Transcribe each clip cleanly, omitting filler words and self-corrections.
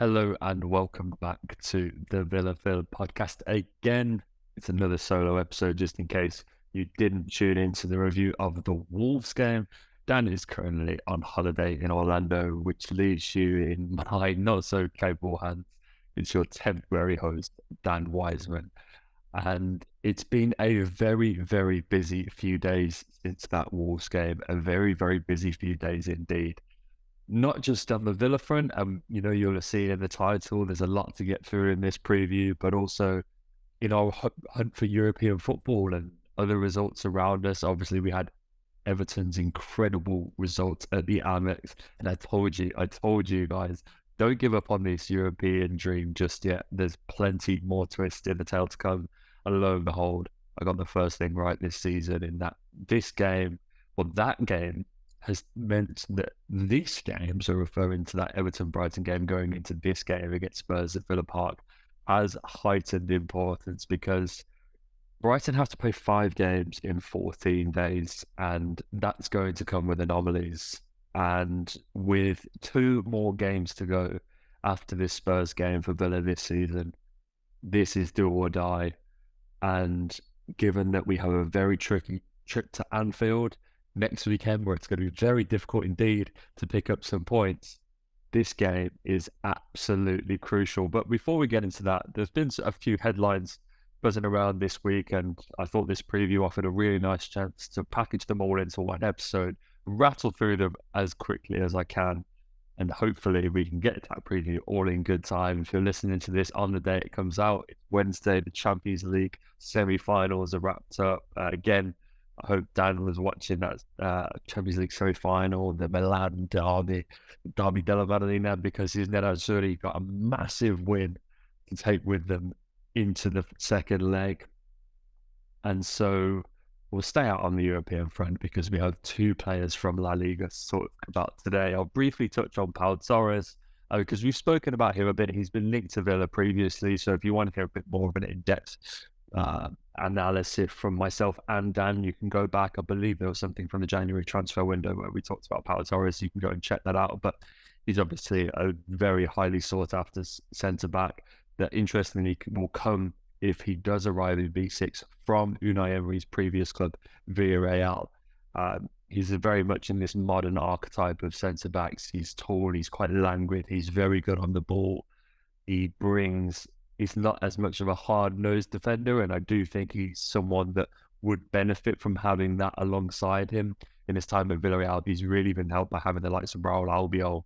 Hello and welcome back to the Villa Phil podcast again. It's another solo episode just in case you didn't tune into the review of the Wolves game. Dan is currently on holiday in Orlando, which leaves you in my not so capable hands. It's your temporary host, Dan Wiseman. And it's been a very, very busy few days since that Wolves game. A very, very busy few days indeed. Not just on the Villa front, you'll have seen in the title, there's a lot to get through in this preview, but also in our hunt for European football and other results around us. Obviously, we had Everton's incredible results at the Amex, and I told you guys, don't give up on this European dream just yet. There's plenty more twists in the tale to come. And lo and behold, I got the first thing right this season in that that game has meant that these games are referring to that Everton-Brighton game going into this game against Spurs at Villa Park has heightened importance because Brighton have to play 5 games in 14 days, and that's going to come with anomalies. And with 2 more games to go after this Spurs game for Villa this season, this is do or die. And given that we have a very tricky trip to Anfield next weekend, where it's going to be very difficult indeed to pick up some points, this game is absolutely crucial. But before we get into that, there's been a few headlines buzzing around this week, and I thought this preview offered a really nice chance to package them all into one episode, rattle through them as quickly as I can, and hopefully we can get that preview all in good time. If you're listening to this on the day it comes out, it's Wednesday, the Champions League semi-finals are wrapped up. Again, I hope Dan was watching that Champions League semi-final, the Milan Derby della Madonnina, because his Nerazzurri got a massive win to take with them into the second leg. And so we'll stay out on the European front because we have 2 players from La Liga to talk about today. I'll briefly touch on Pau Torres because we've spoken about him a bit. He's been linked to Villa previously, so if you want to hear a bit more of an in-depth analysis from myself and Dan, you can go back. I believe there was something from the January transfer window where we talked about Pau Torres. You can go and check that out. But he's obviously a very highly sought after centre-back that interestingly will come if he does arrive in B6 from Unai Emery's previous club, Villarreal. He's very much in this modern archetype of centre-backs. He's tall, he's quite languid, he's very good on the ball. He's not as much of a hard-nosed defender, and I do think he's someone that would benefit from having that alongside him. In his time at Villarreal, he's really been helped by having the likes of Raul Albiol,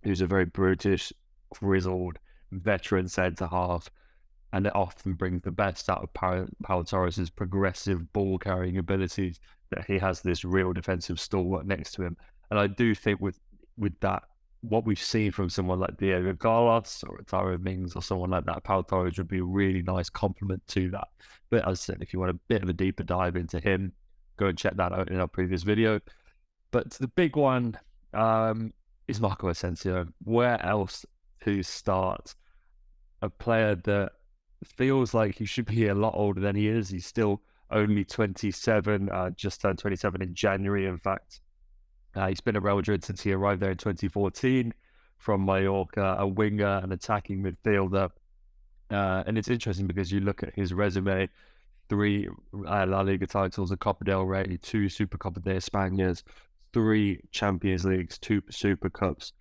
who's a very brutish, grizzled, veteran centre-half, and it often brings the best out of Pau Torres' progressive ball-carrying abilities, that he has this real defensive stalwart next to him. And I do think with that, what we've seen from someone like Diego Carlos or Tyrone Mings or someone like that, Pau Torres would be a really nice complement to that. But as I said, if you want a bit of a deeper dive into him, go and check that out in our previous video. But the big one is Marco Asensio. Where else to start? A player that feels like he should be a lot older than he is. He's still only 27, just turned 27 in January, in fact. He's been at Real Madrid since he arrived there in 2014 from Mallorca, a winger, an attacking midfielder. And it's interesting because you look at his resume, 3 La Liga titles, a Copa del Rey, 2 Super Copa de Españas, 3 Champions Leagues, 2 Super Cups,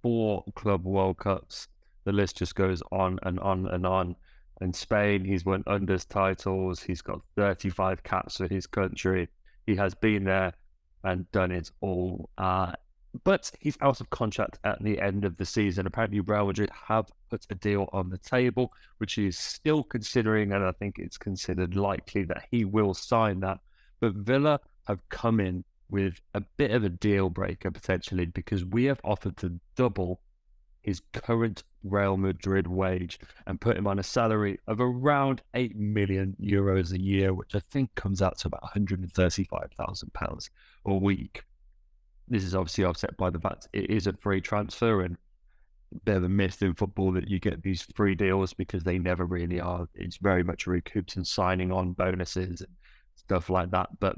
4 Club World Cups. The list just goes on and on and on. In Spain, he's won unders titles. He's got 35 caps for his country. He has been there and done it all. But he's out of contract at the end of the season. Apparently, Real Madrid have put a deal on the table, which he's still considering, and I think it's considered likely that he will sign that. But Villa have come in with a bit of a deal breaker, potentially, because we have offered to double his current Real Madrid wage and put him on a salary of around €8 million a year, which I think comes out to about £135,000 a week. This is obviously offset by the fact it is a free transfer, and a bit of a myth in football that you get these free deals because they never really are. It's very much recouped in signing on bonuses and stuff like that. But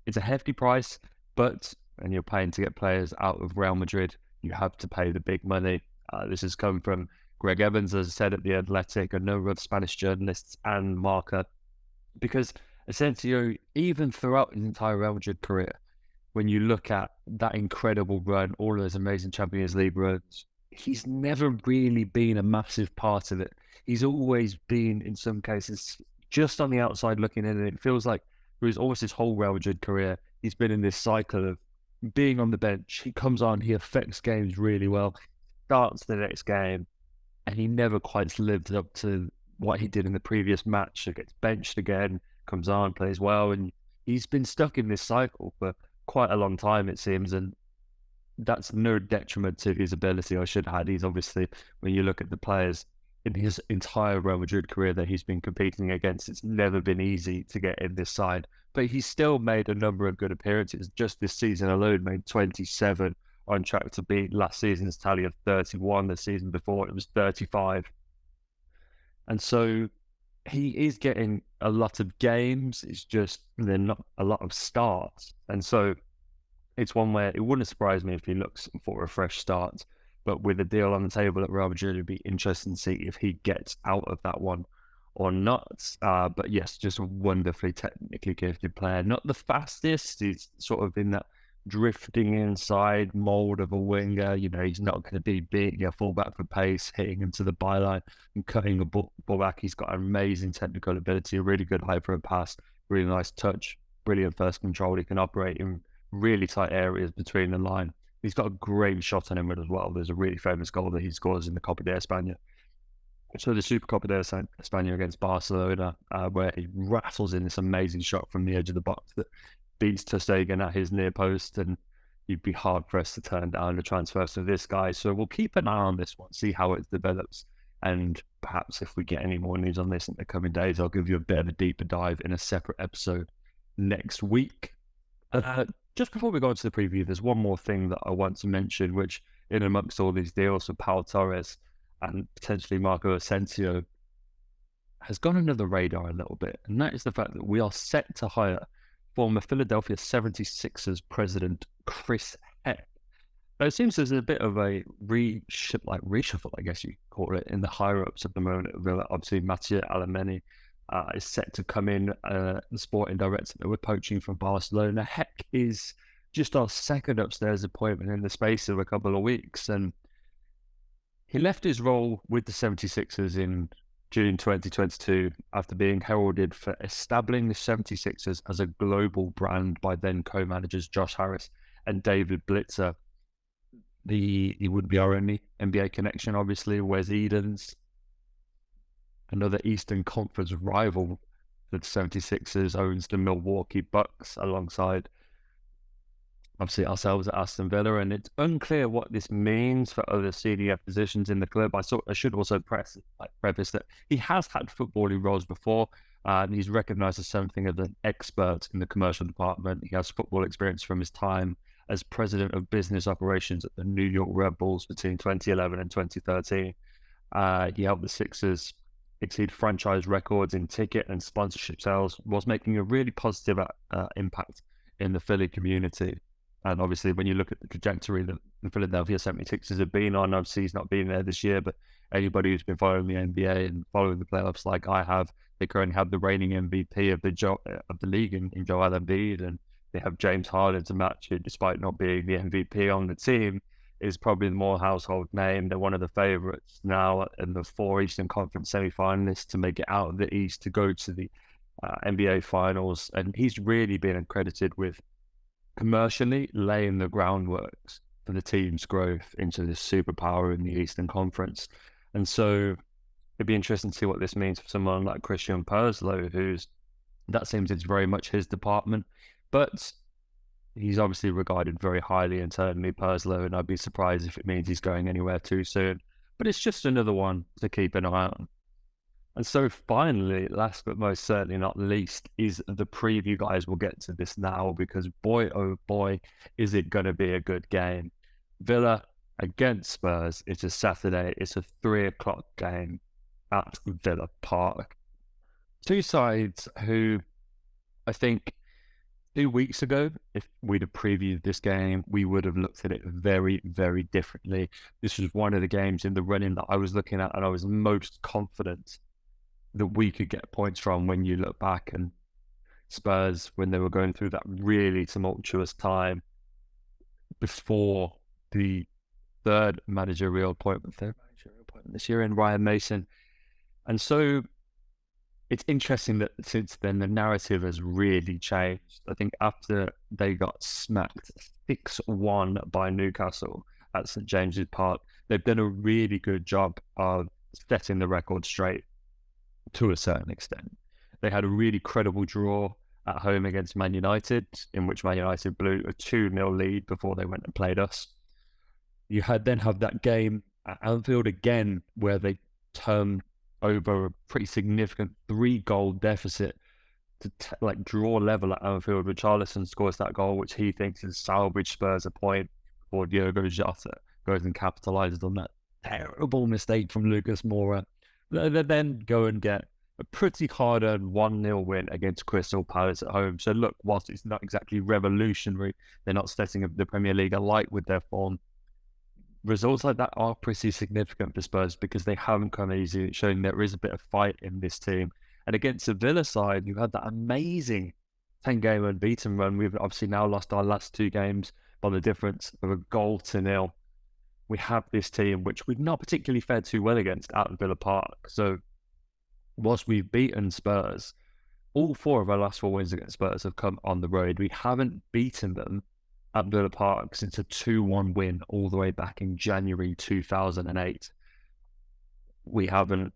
it's a hefty price, and you're paying to get players out of Real Madrid. You have to pay the big money. This has come from Greg Evans, as I said, at The Athletic, a number of Spanish journalists and Marca, because Asensio, even throughout his entire Real Madrid career, when you look at that incredible run, all of those amazing Champions League runs, he's never really been a massive part of it. He's always been, in some cases, just on the outside looking in, and it feels like through almost his whole Real Madrid career, he's been in this cycle of being on the bench. He comes on, he affects games really well, starts the next game, and he never quite lived up to what he did in the previous match. He gets benched again, comes on, plays well, and he's been stuck in this cycle for quite a long time, it seems, and that's no detriment to his ability. I should add, he's obviously, when you look at the players in his entire Real Madrid career that he's been competing against, it's never been easy to get in this side. But he's still made a number of good appearances. Just this season alone, made 27, on track to beat last season's tally of 31. The season before, it was 35. And so he is getting a lot of games. It's just they're not a lot of starts. And so it's one where it wouldn't surprise me if he looks for a fresh start. But with a deal on the table at Real Madrid, it'd be interesting to see if he gets out of that one or not. But yes, just a wonderfully technically gifted player. Not the fastest. He's sort of in that drifting inside mold of a winger. You know, he's not going to be big, fullback for pace, hitting into the byline and cutting a ball back. He's got amazing technical ability, a really good high for a pass, really nice touch, brilliant first control. He can operate in really tight areas between the line. He's got a great shot on him as well. There's a really famous goal that he scores in the Copa de España. So the Super Copa de España against Barcelona, where he rattles in this amazing shot from the edge of the box that beats ter Stegen at his near post, and you'd be hard-pressed to turn down the transfer to this guy. So we'll keep an eye on this one, see how it develops, and perhaps if we get any more news on this in the coming days, I'll give you a bit of a deeper dive in a separate episode next week. Just before we go into the preview, there's one more thing that I want to mention, which in amongst all these deals for Pau Torres and potentially Marco Asensio has gone under the radar a little bit, and that is the fact that we are set to hire former Philadelphia 76ers president Chris Heck. Now, it seems there's a bit of a reshuffle, I guess you call it, in the higher-ups at the moment at Villa. Obviously, Mathieu Alemany is set to come in, the sporting director that we're poaching from Barcelona. Heck is just our second upstairs appointment in the space of a couple of weeks, and he left his role with the 76ers in June 2022 after being heralded for establishing the 76ers as a global brand by then co-managers Josh Harris and David Blitzer. He wouldn't be our only NBA connection, obviously. Wes Edens, another Eastern Conference rival for the 76ers, owns the Milwaukee Bucks alongside obviously ourselves at Aston Villa, and it's unclear what this means for other senior positions in the club. I should also preface that he has had footballing roles before, and he's recognised as something of an expert in the commercial department. He has football experience from his time as president of business operations at the New York Red Bulls between 2011 and 2013. He helped the Sixers exceed franchise records in ticket and sponsorship sales, whilst making a really positive impact in the Philly community. And obviously, when you look at the trajectory that the Philadelphia 76ers have been on, obviously he's not been there this year, but anybody who's been following the NBA and following the playoffs like I have, they currently have the reigning MVP of the league in Joel Embiid, and they have James Harden to match it, despite not being the MVP on the team, is probably the more household name. They're one of the favourites now in the 4 Eastern Conference semi-finalists to make it out of the East to go to the NBA Finals, and he's really been accredited with commercially laying the groundwork for the team's growth into this superpower in the Eastern Conference. And so it'd be interesting to see what this means for someone like Christian Purslow, that seems it's very much his department, but he's obviously regarded very highly internally, Purslow, and I'd be surprised if it means he's going anywhere too soon. But it's just another one to keep an eye on. And so finally, last but most certainly not least, is the preview, guys. We'll get to this now because boy, oh boy, is it going to be a good game. Villa against Spurs. It's a Saturday. It's a 3:00 game at Villa Park. Two sides who I think 2 weeks ago, if we'd have previewed this game, we would have looked at it very, very differently. This was one of the games in the running that I was looking at, and I was most confident that we could get points from when you look back. And Spurs, when they were going through that really tumultuous time before the third managerial appointment this year in Ryan Mason. And so it's interesting that since then the narrative has really changed. I think after they got smacked 6-1 by Newcastle at St James's Park, they've done a really good job of setting the record straight to a certain extent. They had a really credible draw at home against Man United, in which Man United blew a 2-0 lead before they went and played us. You then have that game at Anfield again, where they turned over a pretty significant 3-goal deficit to draw level at Anfield. Richarlison scores that goal, which he thinks is salvage Spurs a point, before Diogo Jota goes and capitalises on that terrible mistake from Lucas Moura. They then go and get a pretty hard-earned 1-0 win against Crystal Palace at home. So look, whilst it's not exactly revolutionary, they're not setting the Premier League alight with their form. Results like that are pretty significant for Spurs because they haven't come easy, showing there is a bit of fight in this team. And against the Villa side, you had that amazing 10-game unbeaten run. We've obviously now lost our last 2 games by the difference of a 1-0. We have this team, which we've not particularly fared too well against at Villa Park. So whilst we've beaten Spurs, all 4 of our last 4 wins against Spurs have come on the road. We haven't beaten them at Villa Park since a 2-1 win all the way back in January 2008. We haven't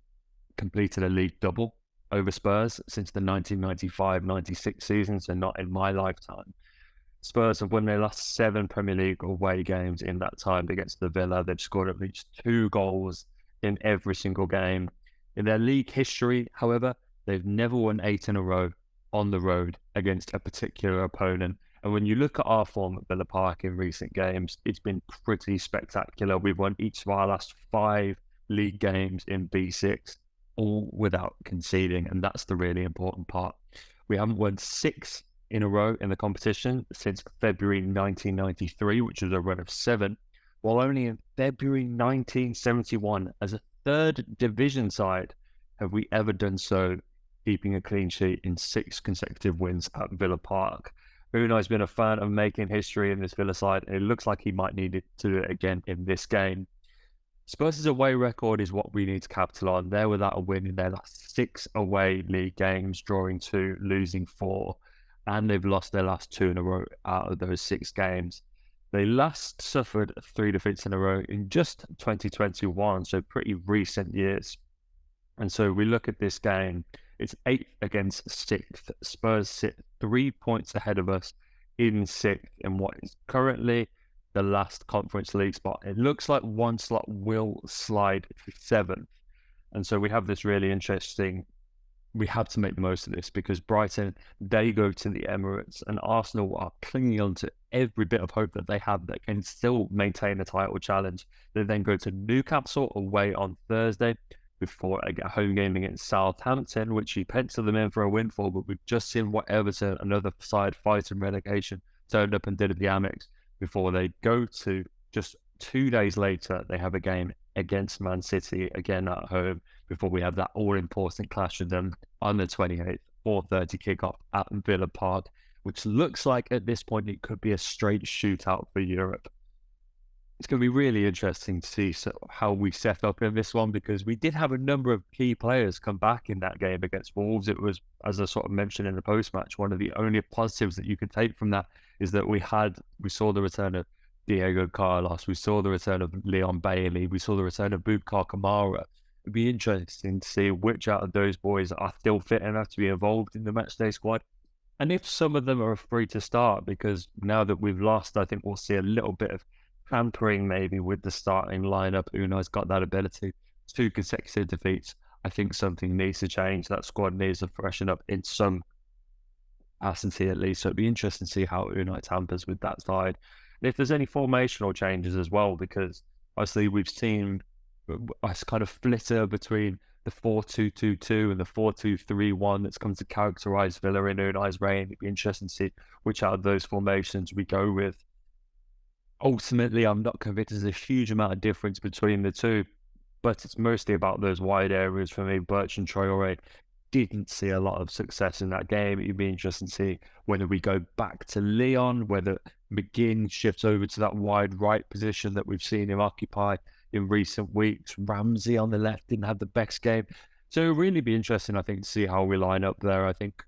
completed a league double over Spurs since the 1995-96 season, so not in my lifetime. Spurs have won their last 7 Premier League away games in that time against the Villa. They've scored at least 2 goals in every single game. In their league history, however, they've never won 8 in a row on the road against a particular opponent. And when you look at our form at Villa Park in recent games, it's been pretty spectacular. We've won each of our last 5 league games in B6, all without conceding. And that's the really important part. We haven't won 6 in a row in the competition since February 1993, which was a run of 7, while only in February 1971, as a 3rd division side, have we ever done so, keeping a clean sheet in 6 consecutive wins at Villa Park. Unai's been a fan of making history in this Villa side, and it looks like he might need it to do it again in this game. Spurs' away record is what we need to capital on. They're without a win in their last 6 away league games, drawing 2, losing 4, and they've lost their last 2 in a row out of those 6 games. They last suffered 3 defeats in a row in just 2021, so pretty recent years. And so we look at this game, it's 8th against 6th. Spurs sit 3 points ahead of us in 6th in what is currently the last Conference League spot. It looks like one slot will slide to 7th. And so we have this really interesting, we have to make the most of this because Brighton, they go to the Emirates, and Arsenal are clinging on to every bit of hope that they have that can still maintain a title challenge. They then go to Newcastle away on Thursday before a home game against Southampton, which you pencil them in for a win for, but we've just seen what Everton, another side fighting relegation, turned up and did at the Amex before they go to, just 2 days later, they have a game against Man City, again at home, before we have that all-important clash with them on the 28th, 4:30 kickoff at Villa Park, which looks like at this point it could be a straight shootout for Europe. It's going to be really interesting to see how we set up in this one, because we did have a number of key players come back in that game against Wolves. It was, as I sort of mentioned in the post-match, one of the only positives that you could take from that is that we saw the return of Diego Carlos, we saw the return of Leon Bailey, we saw the return of Boubkar Kamara. It'd be interesting to see which out of those boys are still fit enough to be involved in the matchday squad, and if some of them are free to start, because now that we've lost, I think we'll see a little bit of hampering maybe with the starting lineup. Unai's got that ability. 2 consecutive defeats. I think something needs to change. That squad needs to freshen up in some capacity at least. So it'd be interesting to see how Unai tampers with that side. And if there's any formational changes as well, because obviously we've seen a kind of flitter between the 4-2-2-2 and the 4-2-3-1 that's come to characterise Villa in Unai's reign. It'd be interesting to see which out of those formations we go with. Ultimately, I'm not convinced there's a huge amount of difference between the two, but it's mostly about those wide areas for me. Bertrand Traore didn't see a lot of success in that game. It'd be interesting to see whether we go back to Leon, whether McGinn shifts over to that wide right position that we've seen him occupy in recent weeks. Ramsey on the left didn't have the best game. So it'll really be interesting, I think, to see how we line up there. I think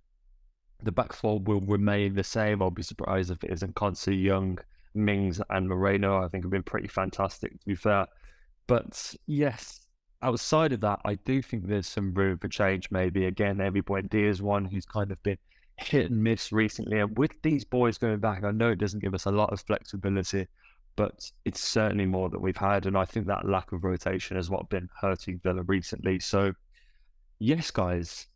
the back four will remain the same. I'll be surprised if it isn't Consi, Young, Mings and Moreno. I think have been pretty fantastic, to be fair. But yes, outside of that, I do think there's some room for change. Maybe again, Emi Buendia is one who's kind of been hit and miss recently. And with these boys going back, I know it doesn't give us a lot of flexibility, but it's certainly more that we've had. And I think that lack of rotation is what's been hurting Villa recently. So yes, guys,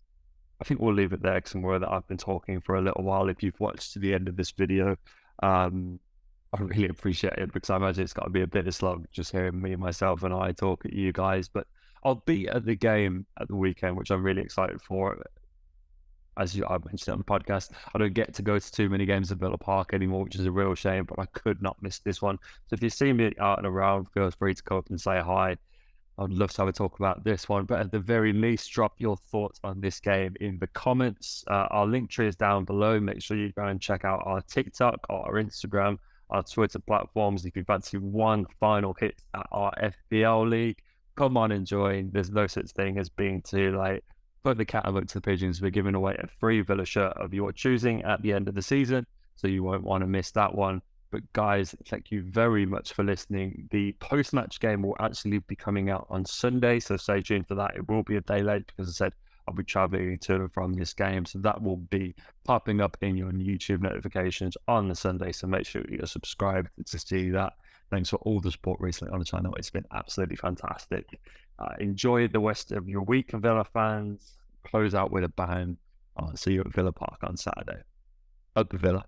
I think we'll leave it there because I'm aware that I've been talking for a little while. If you've watched to the end of this video, I really appreciate it because I imagine it's got to be a bit of slog just hearing me, myself, and I talk at you guys. But I'll be at the game at the weekend, which I'm really excited for. As I mentioned on the podcast, I don't get to go to too many games at Villa Park anymore, which is a real shame, but I could not miss this one. So if you see me out and around, feel free to come up and say hi. I'd love to have a talk about this one, but at the very least, drop your thoughts on this game in the comments. Our link tree is down below. Make sure you go and check out our TikTok, our Instagram, our Twitter platforms. If you fancy one final hit at our FPL league, come on and join. There's no such thing as being too late. Put the cat amongst the pigeons. We're giving away a free Villa shirt of your choosing at the end of the season, so you won't want to miss that one. But guys, thank you very much for listening. The post-match game will actually be coming out on Sunday, so stay tuned for that. It will be a day late because I said I'll be traveling to and from this game, so that will be popping up in your YouTube notifications on the Sunday, so make sure you're subscribed to see that. Thanks for all the support recently on the channel. It's been absolutely fantastic. Enjoy the rest of your week, Villa fans. Close out with a bang. I'll see you at Villa Park on Saturday. Up the Villa.